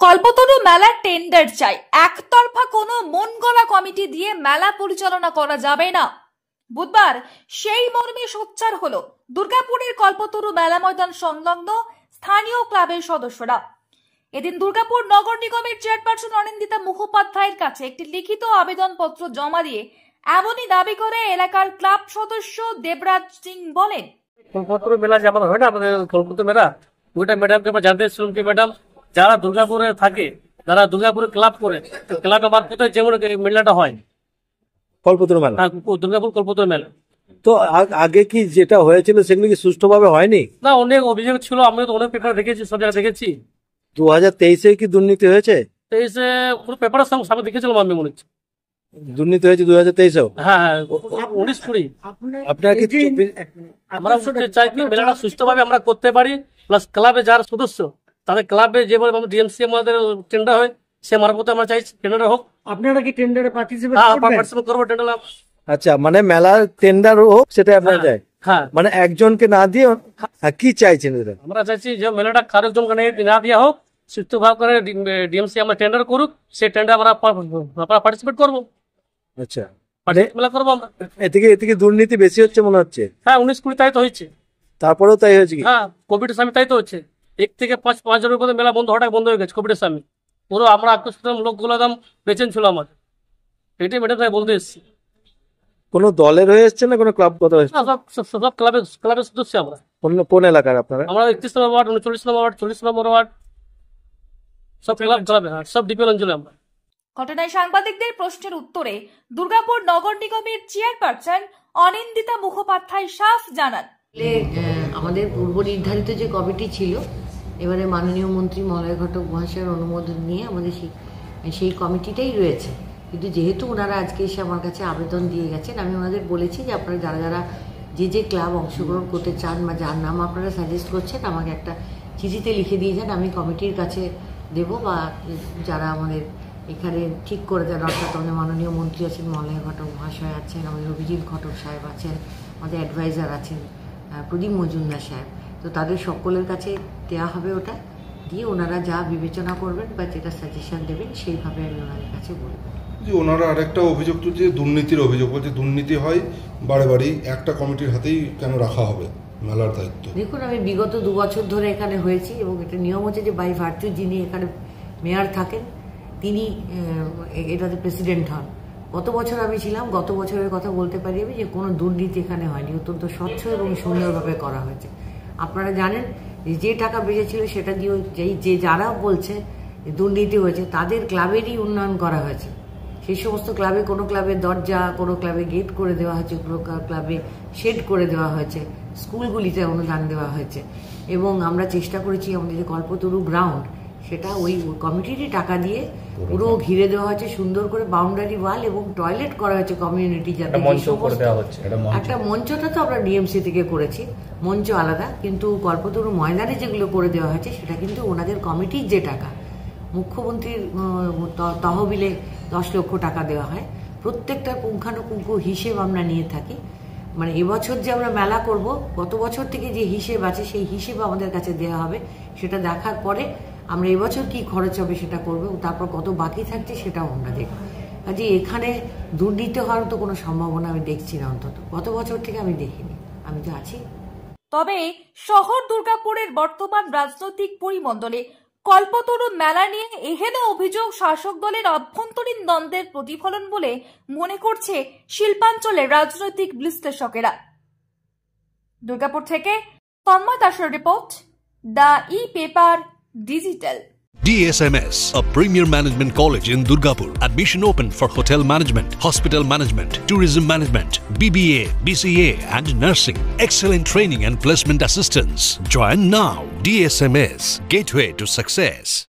কল্পতরু মেলার টেন্ডার চাই, একতরফা কোনো মন গড়া কমিটি দিয়ে মেলা পরিচালনা করা যাবে না। বুধবার সেই মর্মে সোচ্চার হলো দুর্গাপুরের কল্পতরু মেলা ময়দান সংলগ্ন স্থানীয় ক্লাবের সদস্যরা। এদিন দুর্গাপুর নগর নিগমের চেয়ারপারসন অনিন্দিতা মুখোপাধ্যায়ের কাছে একটি লিখিত আবেদনপত্র জমা দিয়ে এমনই দাবি করে এলাকার ক্লাব সদস্য দেবরাজ সিং বলেন, কল্পতরু মেলা যেমন হয় না আমাদের কল্পতরু মেলা, ওইটা ম্যাডামকে আমরা জানতে এসেছিলাম কি ম্যাডাম যারা দুর্গাপুরে থাকে, যারা দুর্গাপুরে ক্লাব করে, ক্লাবের মারফতে যেমন মেলাটা হয় কল্পতরু মেলা, দুর্গাপুর কল্পতরু মেলা। তো আগে কি যেটা হয়েছিল সেগুলো কি সুষ্ঠুভাবে হয়নি? না, অনেক অভিযোগ ছিল, আমি তো অনেক পেপার দেখেছি, সব জায়গায় দেখেছি। 2023-এ কি দুর্নীতি হয়েছে? 23-এ পুরো পেপারের সামনে দেখেছিলাম আমি, মনে হচ্ছে দুর্নীতি হয়েছে 2023-এও। হ্যাঁ, 19-20 আপনারা কি আমরা চাই কি মেলাটা সুষ্ঠুভাবে আমরা করতে পারি, প্লাস ক্লাবে যারা সদস্য তাদের ক্লাবে যেভাবে ডিএমসি আমাদের টেন্ডার হয় সে মারফতে আমরা চাই টেন্ডার হোক। আপনারা কি টেন্ডারে পার্টিসিপেট করবো টেন্ডার। আচ্ছা, মানে মেলার টেন্ডার হোক সেটা আপনারা চাই? হ্যাঁ, মানে একজনকে না দিয়ে কি চাইছেন? আমরা চাইছি যে মেলাটা কারোজনকে না দেওয়া হোক, সুষ্ঠুভাবে করে ডিএমসি আমরা টেন্ডার করুক, সেই টেন্ডার আমরা পার্টিসিপেট করবো। আচ্ছা, মেলা করবো আমরা। এদিকে দুর্নীতি বেশি হচ্ছে মনে হচ্ছে। হ্যাঁ, 19-20 তাই তো হয়েছে। তারপরেও তাই হয়েছে কি? হ্যাঁ, কোভিডের সময় তাই তো হচ্ছে। 1 থেকে 5 জনের মধ্যে মেলা বন্ধ, হঠাৎ বন্ধ হয়ে গেছে কোভিডের সময়। পুরো আমরা আকর্ষিত লোকগুলো একদম বেচেন ছিল আমাদের, এটাই ম্যাডাম তাই বলতে এসেছি। কোন দলের হয়ে এসছে না কোনো ক্লাব? কথা হয়েছে সব ক্লাবের সদস্য আমরা। কোন এলাকার আপনারা? আমরা 31 নম্বর ওয়ার্ড, 39 নম্বর ওয়ার্ড, 40 নম্বর ওয়ার্ড, সব ক্লাবে, সব ডিপিএল অঞ্চলে আমরা। ঘটনায় সাংবাদিকদের প্রশ্নের উত্তরে দুর্গাপুর নগর নিগমের চেয়ারপারসন অনিন্দিতা মুখোপাধ্যায় সাফ জানান, আমাদের পূর্ব নির্ধারিত যে কমিটি ছিল, এবারে মাননীয় মন্ত্রী মলয় ঘটক মহাশয়ের অনুমোদন নিয়ে আমাদের সেই কমিটিটাই রয়েছে। কিন্তু যেহেতু ওনারা আজকে এসে আমার কাছে আবেদন দিয়ে গেছেন, আমি ওনাদের বলেছি যে আপনারা যারা যারা যে ক্লাব অংশগ্রহণ করতে চান বা যার নাম আপনারা সাজেস্ট করছেন আমাকে একটা চিঠিতে লিখে দিয়ে যান, আমি কমিটির কাছে দেব, বা যারা আমাদের এখানে ঠিক করে দেন, অর্থাৎ আমাদের মাননীয় মন্ত্রী আছেন, মলয় ঘটক মহাশয় আছেন, আমাদের অভিজিৎ ঘটক সাহেব আছেন, আমাদের অ্যাডভাইজার আছেন প্রদীপ মজুমদার সাহেব, তো তাদের সকলের কাছে দেওয়া হবে। ওটা দিয়ে ওনারা যা বিবেচনা করবেন বা যেটা সাজেশন দেবেন সেইভাবে আমি ওনাদের কাছে বলবো। যে ওনারা আরেকটা অভিযোগ তো যে দুর্নীতির অভিযোগ, বলছে দুর্নীতি হয় বারে বারেই, একটা কমিটির হাতেই কেন রাখা হবে মেলার দায়িত্ব? দেখুন, আমি বিগত 2 বছর ধরে এখানে হয়েছি এবং এটা নিয়ম হচ্ছে যে বাই ভার্চু যিনি এখানে মেয়র থাকেন তিনি এটাতে প্রেসিডেন্ট হন। গত বছর আমি ছিলাম, গত বছরের কথা বলতে পারি আমি যে কোনো দুর্নীতি এখানে হয়নি, অত্যন্ত স্বচ্ছ এবং সুন্দরভাবে করা হয়েছে। আপনারা জানেন যে টাকা বেঁচেছিল সেটা দিয়েও যারা বলছে দুর্নীতি হয়েছে তাদের ক্লাবেরই উন্নয়ন করা হয়েছে। সেই সমস্ত ক্লাবে কোনো ক্লাবে দরজা, কোনো ক্লাবে গেট করে দেওয়া হয়েছে, কোনো ক্লাবে শেড করে দেওয়া হয়েছে, স্কুলগুলিতে অনুদান দেওয়া হয়েছে এবং আমরা চেষ্টা করেছি আমাদের যে কল্পতরু গ্রাউন্ড সেটা ওই কমিটিরই টাকা দিয়ে পুরো ঘিরে দেওয়া হয়েছে, সুন্দর করে বাউন্ডারি ওয়াল এবং টয়লেট করা হয়েছে কমিউনিটি, যাতে একটা মঞ্চটা তো আমরা ডিএমসি থেকে করেছি, মঞ্চ আলাদা, কিন্তু কল্পতরু ময়দানে যেগুলো করে দেওয়া হয়েছে সেটা কিন্তু ওনাদের কমিটির যে টাকা, মুখ্যমন্ত্রীর তহবিলে 10 লক্ষ টাকা দেওয়া হয়, প্রত্যেকটা পুঙ্খানুপুঙ্খ হিসেব আমরা নিয়ে থাকি। মানে এবছর যে আমরা মেলা করব, গত বছর থেকে যে হিসেব আছে সেই হিসেব আমাদের কাছে দেওয়া হবে, সেটা দেখার পরে আমরা এবছর কি খরচ হবে সেটা করবো, তারপর কত বাকি থাকছে সেটাও আমরা দেখব। কাজে এখানে দুর্নীতি হওয়ার তো কোনো সম্ভাবনা আমি দেখছি না, অন্তত গত বছর থেকে আমি দেখিনি, আমি তো আছি। তবে শহর দুর্গাপুরের বর্তমান রাজনৈতিক পরিমণ্ডলে কল্পতরু মেলা নিয়ে এহেন অভিযোগ শাসক দলের অভ্যন্তরীণ দ্বন্দ্বের প্রতিফলন বলে মনে করছে শিল্পাঞ্চলের রাজনৈতিক বিশ্লেষকেরা। দুর্গাপুর থেকে তন্ময় দাসের report, the e-paper digital. DSMS, a premier management college in Durgapur. Admission open for hotel management, hospital management, tourism management, BBA, BCA and nursing. Excellent training and placement assistance. Join now. DSMS, gateway to success.